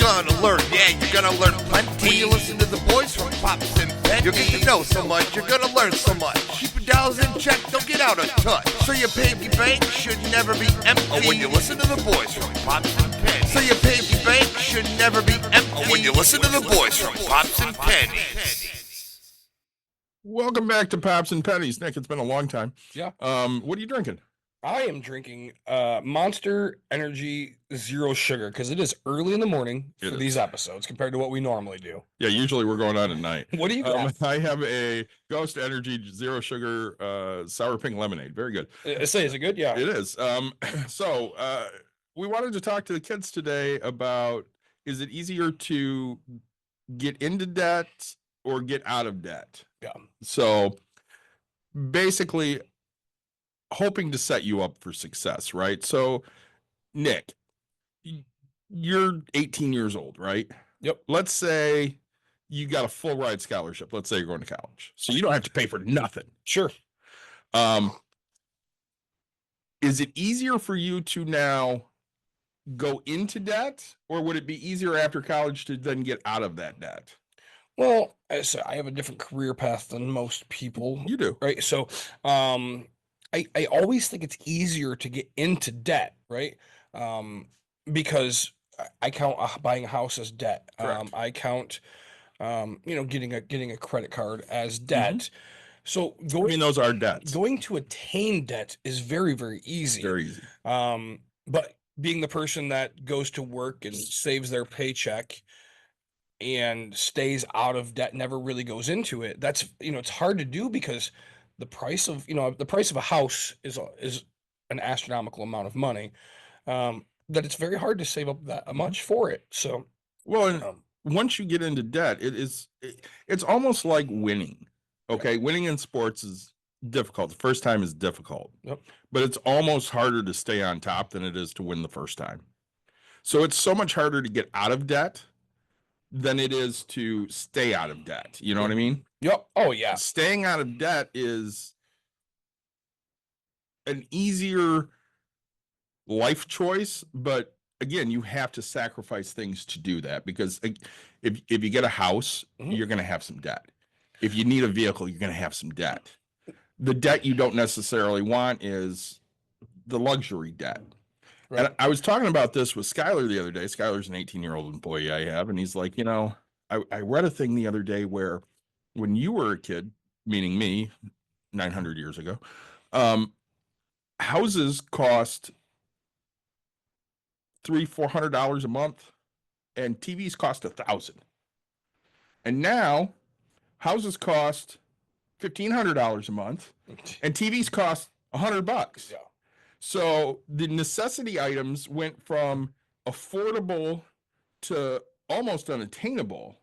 gonna learn. Yeah, you're gonna learn plenty. When you listen to the boys from Pops and Pennie, you'll get to know so much, you're gonna learn so much. Keep your dollars in check, don't get out of touch. So your piggy bank should never be empty. Oh, when you listen to the boys from Pops and Pennie. So your piggy bank should never be empty. Oh, when you listen to the boys from Pops and Pennie. Welcome back to Pops and Pennies. Nick, it's been a long time. Yeah. What are you drinking? I am drinking Monster Energy Zero Sugar because it is early in the morning for these episodes compared to what we normally do. Yeah, usually we're going on at night. What do you got? I have a Ghost Energy Zero Sugar Sour Pink Lemonade. Very good. Is it good? Yeah. It is. So we wanted to talk to the kids today about, is it easier to get into debt or get out of debt? Yeah. So basically hoping to set you up for success, right? So Nick, you're 18 years old, right? Yep. Let's say you got a full ride scholarship. Let's say you're going to college. So you don't have to pay for nothing. Sure. Is it easier for you to now go into debt, or would it be easier after college to then get out of that debt? Well, I have a different career path than most people. You do. Right. So I always think it's easier to get into debt, right? Because I count buying a house as debt. I count, getting a credit card as debt. Mm-hmm. So those are debts. Going to attain debt is very, very easy. Very easy. But being the person that goes to work and saves their paycheck and stays out of debt, never really goes into it, that's, it's hard to do because the price of a house is an astronomical amount of money, that it's very hard to save up that much for it. So, well, once you get into debt, it's almost like winning. Okay. Winning in sports is difficult. The first time is difficult, but it's almost harder to stay on top than it is to win the first time. So it's so much harder to get out of debt than it is to stay out of debt. You know what I mean? Yep. Oh yeah. Staying out of debt is an easier life choice, but again, you have to sacrifice things to do that, because if you get a house, you're going to have some debt. If you need a vehicle, you're going to have some debt. The debt you don't necessarily want is the luxury debt. Right. And I was talking about this with Skylar the other day. Skylar's an 18-year-old employee I have, and he's like, I read a thing the other day where when you were a kid, meaning me, 900 years ago, houses cost $300-400 a month, and TVs cost $1,000. And now houses cost $1,500 a month, and TVs cost $100. Yeah. So the necessity items went from affordable to almost unattainable,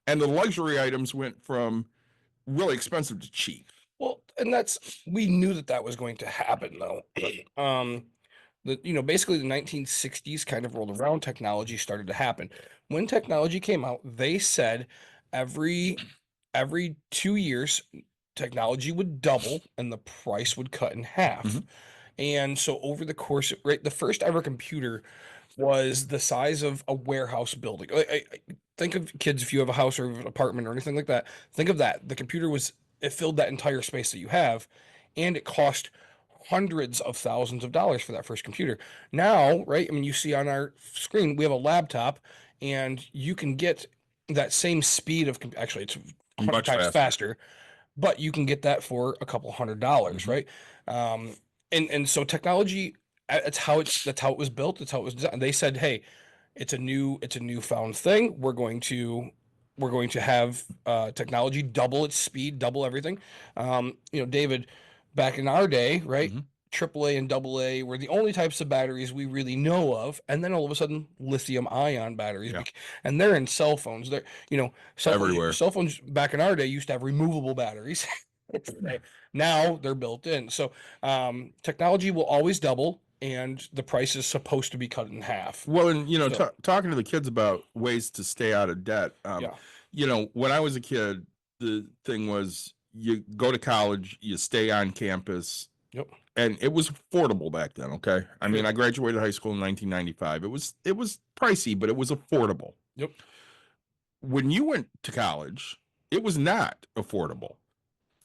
and the luxury items went from really expensive to cheap. Well, and we knew that was going to happen, though. Basically the 1960s kind of rolled around, technology started to happen. When technology came out, they said every 2 years technology would double and the price would cut in half. Mm-hmm. And so over the course of, the first ever computer was the size of a warehouse building. Think of, kids, if you have a house or an apartment or anything like that, think of that. The computer it filled that entire space that you have, and it cost hundreds of thousands of dollars for that first computer. Now, right, you see on our screen, we have a laptop, and you can get that same speed of, actually it's 100 times faster, but you can get that for a couple $100, mm-hmm. right? And so technology, that's how it was built. That's how it was designed. They said, hey, it's a newfound thing. We're going to have technology double its speed, double everything. David, back in our day, right? Mm-hmm. AAA and AA were the only types of batteries we really know of, and then all of a sudden, lithium-ion batteries, and they're in cell phones. They're everywhere. Cell phones back in our day used to have removable batteries. Now they're built in. So technology will always double, and the price is supposed to be cut in half. Well, and talking to the kids about ways to stay out of debt. When I was a kid, the thing was you go to college, you stay on campus. Yep. And it was affordable back then. Okay. I mean, I graduated high school in 1995. It was pricey, but it was affordable. Yep. When you went to college, it was not affordable.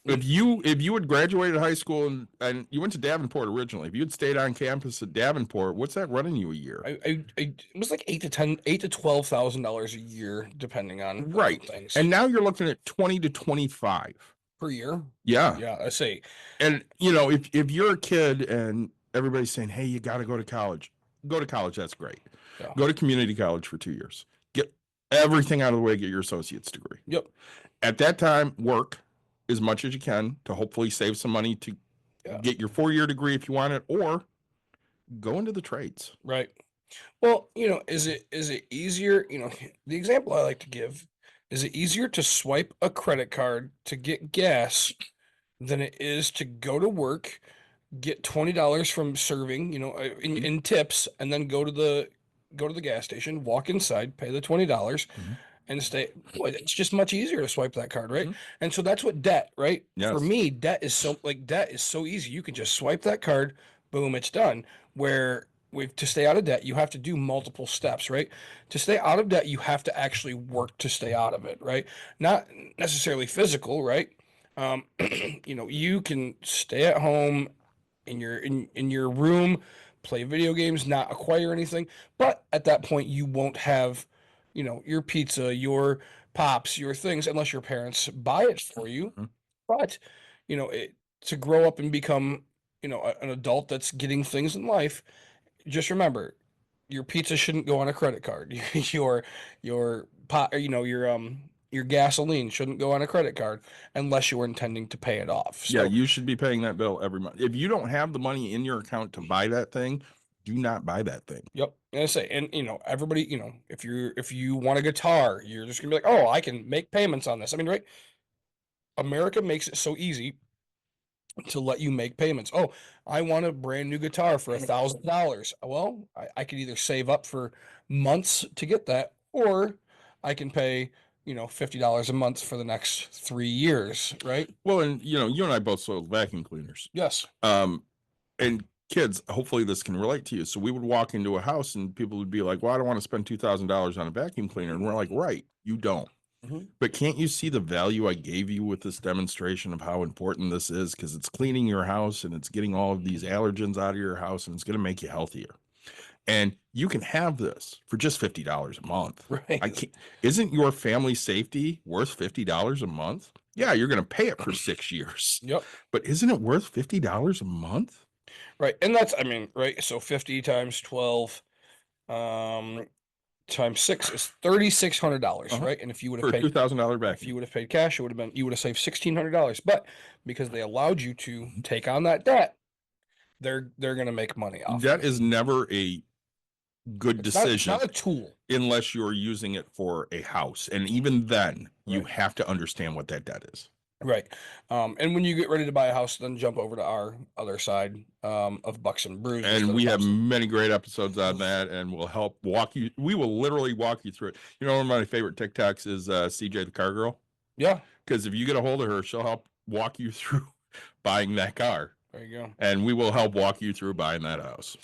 If you had graduated high school and you went to Davenport originally, if you had stayed on campus at Davenport, what's that running you a year? It was like $8 to $12,000 a year, depending on Right. things. And now you're looking at 20 to 25 per year. Yeah. Yeah, I say. And you know, if you're a kid and everybody's saying, "Hey, you got to go to college," go to college. That's great. Yeah. Go to community college for 2 years. Get everything out of the way. Get your associate's degree. Yep. At that time, work as much as you can to hopefully save some money to get your 4-year degree if you want it, or go into the trades. Right. Well, you know, is it easier? You know, the example I like to give is it easier to swipe a credit card to get gas than it is to go to work, get $20 from serving, you know, in tips, and then go to the gas station, walk inside, pay the $20, and stay. Boy, it's just much easier to swipe that card, right? And so that's what debt, right? Yes. For me, debt is so easy. You can just swipe that card, boom, it's done. Where to stay out of debt, you have to do multiple steps, right? To stay out of debt, you have to actually work to stay out of it, right? Not necessarily physical, right? You know, you can stay at home in your room, play video games, not acquire anything, but at that point you won't have, you know, your pizza, your pops, your things, unless your parents buy it for you. But you know, to grow up and become, you know, an adult that's getting things in life, just remember, your pizza shouldn't go on a credit card. your pot, you know, your gasoline shouldn't go on a credit card unless you were intending to pay it off. So, Yeah, you should be paying that bill every month. If you don't have the money in your account to buy that thing, do not buy that thing. Yep. And I say, and you know, everybody, you know, if you want a guitar, you're just gonna be like, oh, I can make payments on this. I mean, right? America makes it so easy to let you make payments. Oh, I want a brand new guitar for $1,000. Well, I could either save up for months to get that, or I can pay, you know, $50 a month for the next 3 years, right? Well, and you know, you and I both sold vacuum cleaners. Yes. And kids, hopefully this can relate to you. So we would walk into a house and people would be like, "Well, I don't want to spend $2,000 on a vacuum cleaner." And we're like, "Right, you don't." But can't you see the value I gave you with this demonstration of how important this is? Because it's cleaning your house and it's getting all of these allergens out of your house and it's going to make you healthier. And you can have this for just $50 a month. Right. Isn't your family safety worth $50 a month? Yeah, you're going to pay it for 6 years. Yep. But isn't it worth $50 a month? Right. And that's, I mean, right. So 50 times 12, times 6 is $3,600, right? And if you would have For a paid $2,000 if vacuum. you would have paid cash, you would have saved $1,600. But because they allowed you to take on that debt, they're gonna make money off. That of is never a good decision. It's not a tool. Unless you're using it for a house. And even then, you have to understand what that debt is. Right. And when you get ready to buy a house, then jump over to our other side of Bucks and Brews. And we have many great episodes on that, and we'll help walk you. We will literally walk you through it. You know, one of my favorite TikToks is CJ the Car Girl. Yeah. Because if you get a hold of her, she'll help walk you through buying that car. There you go. And we will help walk you through buying that house.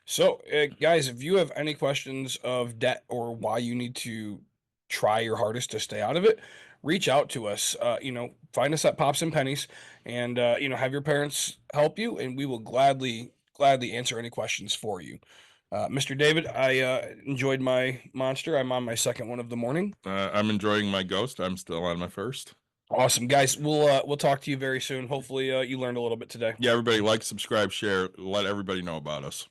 So, guys, if you have any questions of debt or why you need to try your hardest to stay out of it, reach out to us. You know, find us at Pops and Pennies, and you know, have your parents help you, and we will gladly answer any questions for you. Mr. David, I enjoyed my monster. I'm on my second one of the morning. I'm enjoying my ghost. I'm still on my first. Awesome, guys. We'll talk to you very soon. Hopefully, you learned a little bit today. Yeah, everybody like, subscribe, share, let everybody know about us.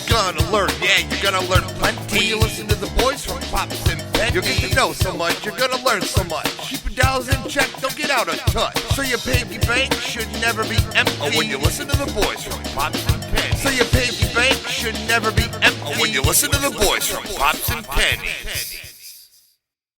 Gonna learn, yeah, you're gonna learn plenty. When you listen to the boys from Pops and Pennie, you'll get to know so much, you're gonna learn so much. Keep your dollars in check, don't get out of touch. So your piggy bank should never be empty. Oh, when you listen to the boys from Pops and Pennie. So your piggy bank should never be empty. Oh, when you listen to the boys from Pops and Pennie.